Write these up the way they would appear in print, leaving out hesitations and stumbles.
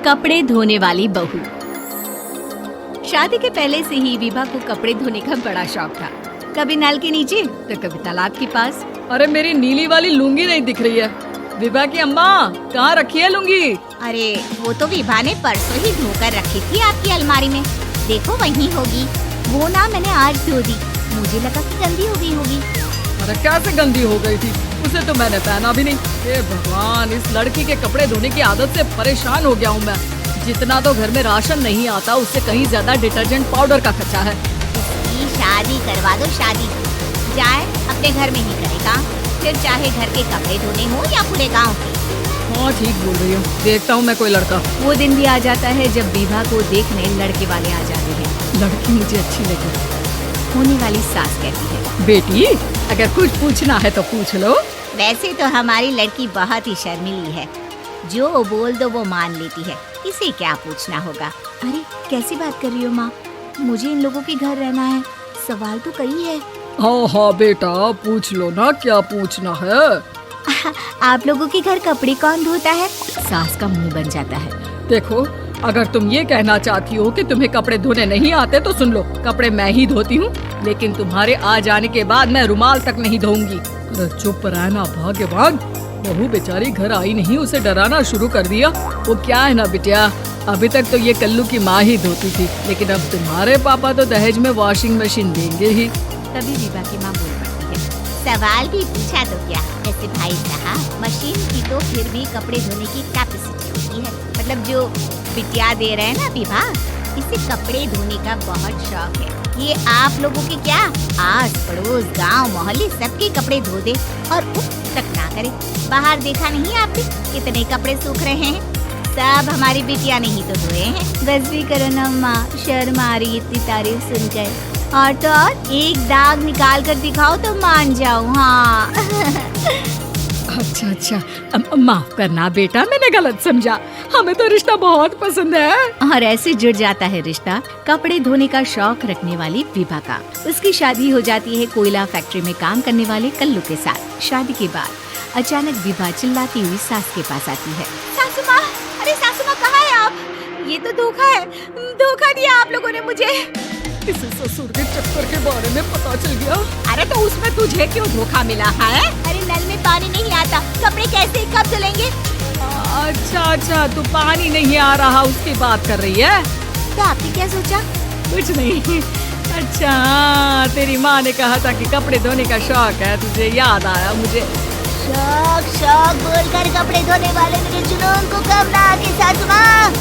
कपड़े धोने वाली बहू। शादी के पहले से ही विभा को कपड़े धोने का बड़ा शौक था। कभी नल के नीचे तो कभी तालाब के पास। अरे मेरी नीली वाली लुंगी नहीं दिख रही है। विभा की अम्मा कहाँ रखी है लुंगी? अरे वो तो विभा ने परसों ही धोकर रखी थी आपकी अलमारी में। देखो वहीं होगी। वो ना मैंने आज धो दी, मुझे लगा कि गंदी हो गई होगी। अरे कैसे गंदी हो गई थी? उसे तो मैंने पहना भी नहीं। हे भगवान, इस लड़की के कपड़े धोने की आदत से परेशान हो गया हूँ मैं। जितना तो घर में राशन नहीं आता, उससे कहीं ज्यादा डिटर्जेंट पाउडर का खर्चा है। इसकी शादी करवा दो, शादी जाए अपने घर में ही करेगा, फिर चाहे घर के कपड़े धोने हो या पूरे गांव के। हाँ ठीक बोल रही हूँ, देखता हूँ मैं कोई लड़का। वो दिन भी आ जाता है जब विभा को देखने लड़के वाले आ जाते हैं। लड़की मुझे अच्छी लगी। होने वाली सास कहती है, बेटी अगर कुछ पूछना है तो पूछ लो। वैसे तो हमारी लड़की बहुत ही शर्मीली है, जो बोल दो वो मान लेती है, इसे क्या पूछना होगा। अरे कैसी बात कर रही हो माँ, मुझे इन लोगों के घर रहना है, सवाल तो कई है। हाँ हाँ बेटा पूछ लो ना, क्या पूछना है। आप लोगों के घर कपड़े कौन धोता है? सास का मुंह बन जाता है। देखो अगर तुम ये कहना चाहती हो कि तुम्हें कपड़े धोने नहीं आते तो सुन लो, कपड़े मैं ही धोती हूँ, लेकिन तुम्हारे आ जाने के बाद मैं रुमाल तक नहीं धोऊंगी। अरे चुप रहना भाग्यवान, बहू बेचारी घर आई नहीं, उसे डराना शुरू कर दिया। वो क्या है ना बिटिया, अभी तक तो ये कल्लू की माँ ही धोती थी, लेकिन अब तुम्हारे पापा तो दहेज में वॉशिंग मशीन देंगे ही। तभी विभा की माँ बोल पड़ती है, सवाल भी पूछा तो क्या, ऐसे भाई साहब मशीन की तो फिर भी कपड़े धोने की कैपेसिटी होती है। मतलब जो बिटिया दे रहे हैं ना विभा, इसे कपड़े धोने का बहुत शौक है। ये आप लोगों के क्या आस पड़ोस गांव मोहल्ले सबके कपड़े धो दे और उफ तक ना करे। बाहर देखा नहीं आपने कितने कपड़े सूख रहे हैं? सब हमारी बिटिया ने ही तो धोए हैं। बस भी करो ना माँ, शर्म आ रही इतनी तारीफ सुनकर। और तो और एक दाग निकाल कर दिखाओ तो मान जाओ। हाँ अच्छा माफ करना बेटा, मैंने गलत समझा। हमें तो रिश्ता बहुत पसंद है। और ऐसे जुड़ जाता है रिश्ता कपड़े धोने का शौक रखने वाली विभा का। उसकी शादी हो जाती है कोयला फैक्ट्री में काम करने वाले कल्लू के साथ। शादी के बाद अचानक विभा चिल्लाती हुई सास के पास आती है। सासू माँ, अरे सासू माँ कहाँ है आप? ये तो धोखा है, धोखा दिया आप लोगों ने मुझे। इसे ससुर के चक्कर के बारे में पता चल गया। अरे तो उसमें तुझे क्यों धोखा मिला है? अरे नल में पानी नहीं आता, कपड़े कैसे कब धुलेंगे? अच्छा तू पानी नहीं आ रहा उसकी बात कर रही है? तो आपने क्या सोचा? कुछ नहीं। अच्छा तेरी माँ ने कहा था कि कपड़े धोने का शौक है, तुझे याद आया मुझे। शौक बोलकर कपड़े धोने वाले मेरे जुनून को कम ना आके सासू माँ,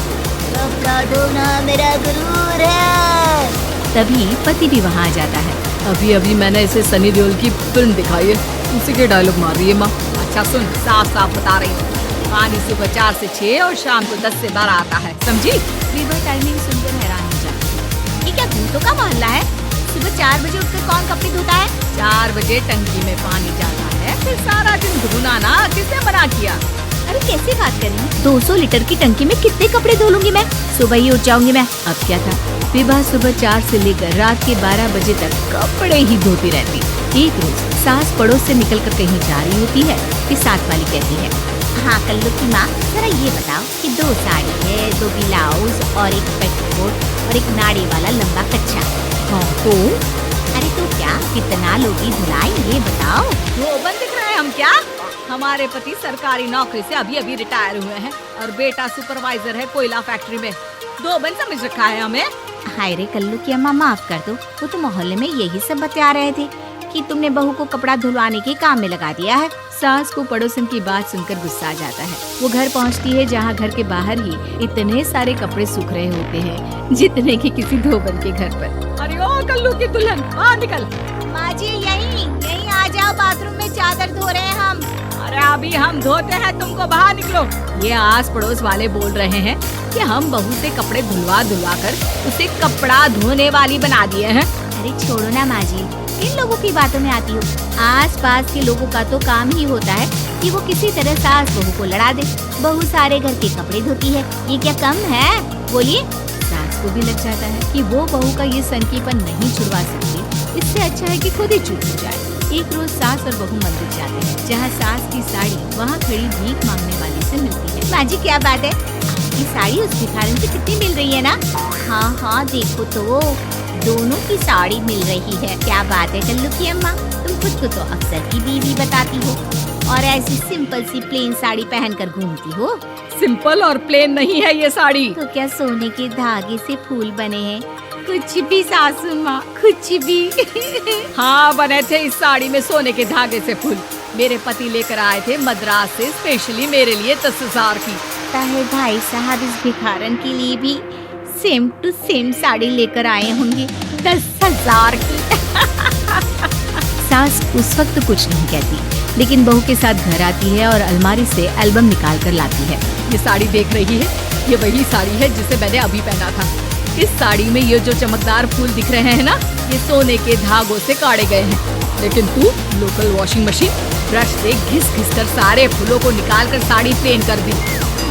कपड़ा धोना मेरा गुरूर है। तभी पति भी वहाँ आ जाता है। अभी मैंने इसे सनी देओल की फिल्म दिखाई है, उसी के डायलॉग मार रही है माँ। अच्छा सुन, साफ साफ बता रही हूँ, पानी सुबह 4 से 6 और शाम को 10 से 12 आता है, समझी? विभा टाइमिंग सुनकर हैरान हो जाती है। ये क्या भूतों का मोहल्ला है? सुबह 4 बजे उठकर कौन कपड़े धोता है? 4 बजे टंकी में पानी जाता है, फिर सारा दिन धोना ना, किसने मना किया? अरे कैसी बात कर रही है? 200 लीटर की टंकी में कितने कपड़े धो लूंगी मैं? सुबह ही उठ जाऊंगी मैं। अब क्या था, विभा सुबह 4 से लेकर रात के 12 बजे तक कपड़े ही धोती रहती। एक रोज सास पड़ोस से निकलकर कहीं जा रही होती है कि साथ वाली कहती है, हाँ कल्लू की माँ, जरा ये बताओ कि 2 साड़ी है, 2 ब्लाउज और एक पेटीकोट और एक नाड़ी वाला लंबा कच्छा। हाँ तो? अरे तो क्या कितना लोगी धुलाई, ये बताओ। वो बंद दिख रहे हैं हम क्या? हमारे पति सरकारी नौकरी से अभी रिटायर हुए हैं और बेटा सुपरवाइजर है कोयला फैक्ट्री में। 2 बन समझ रखा है हमें। हाय रे कल्लू की अम्मा, माफ कर दो, वो तो मोहल्ले में यही सब बता रहे थे कि तुमने बहू को कपड़ा धुलवाने के काम में लगा दिया है। सास को पड़ोसन की बात सुनकर गुस्सा आ जाता है। वो घर पहुंचती है जहां घर के बाहर ही इतने सारे कपड़े सूख रहे होते हैं जितने कि किसी धोबन के घर पर। अरे ओ कल्लू की दुल्हन, बाहर निकल। माँ जी यहीं आ जाओ, बाथरूम में चादर धो रहे हैं हम। अरे अभी हम धोते हैं, तुमको बाहर निकलो। ये आस पड़ोस वाले बोल रहे हैं कि हम बहू से कपड़े धुलवा कर उसे कपड़ा धोने वाली बना दिए हैं। अरे छोड़ो ना माँ जी, इन लोगों की बातों में आती हो। आस पास के लोगों का तो काम ही होता है कि वो किसी तरह सास बहू को लड़ा दे। बहू सारे घर के कपड़े धोती है, ये क्या कम है? बोलिए। सास को भी लग जाता है कि वो बहू का ये सनकीपन नहीं छुड़वा सकती, इससे अच्छा है कि खुद ही चुप हो जाए। एक रोज सास और बहू मंदिर जाते हैं, जहाँ सास की साड़ी वहाँ खड़ी भीख मांगने वाली से मिलती है। माँ जी क्या बात है, की साड़ी उस भिखारन से कितनी मिल रही है ना। हाँ हाँ देखो तो दोनों की साड़ी मिल रही है। क्या बात है कल्लू की अम्मा, तुम खुद को तो अक्सर की बीवी बताती हो और ऐसी सिंपल सी प्लेन साड़ी पहनकर घूमती हो। सिंपल और प्लेन नहीं है ये साड़ी। तो क्या सोने के धागे से फूल बने हैं? कुछ भी सासू माँ, कुछ भी। हाँ बने थे इस साड़ी में सोने के धागे से फूल। मेरे पति लेकर आए थे मद्रास से स्पेशली मेरे लिए 10,000 की। ताहे भाई साहब इस भिखारन के लिए भी सेम टू सेम साड़ी लेकर आए होंगे 10,000 की। सास उस वक्त कुछ नहीं कहती, लेकिन बहू के साथ घर आती है और अलमारी से एल्बम निकाल कर लाती है। ये साड़ी देख रही है, ये वही साड़ी है जिसे मैंने अभी पहना था। इस साड़ी में ये जो चमकदार फूल दिख रहे हैं ना, ये सोने के धागों से काटे गए हैं। लेकिन तू लोकल वॉशिंग मशीन ब्रश से घिस घिस कर सारे फूलों को निकाल कर साड़ी प्लेन कर दी।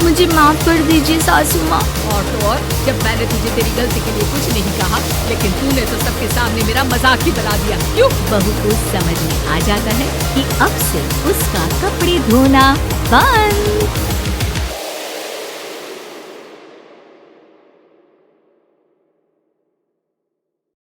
मुझे माफ कर दीजिए सासू माँ। और तो और जब मैंने तुझे तेरी गलती के लिए कुछ नहीं कहा, लेकिन तूने तो सबके सामने मेरा मजाक ही बना दिया। क्यों? बहू को समझ में आ जाता है कि अब से उसका कपड़े धोना बंद।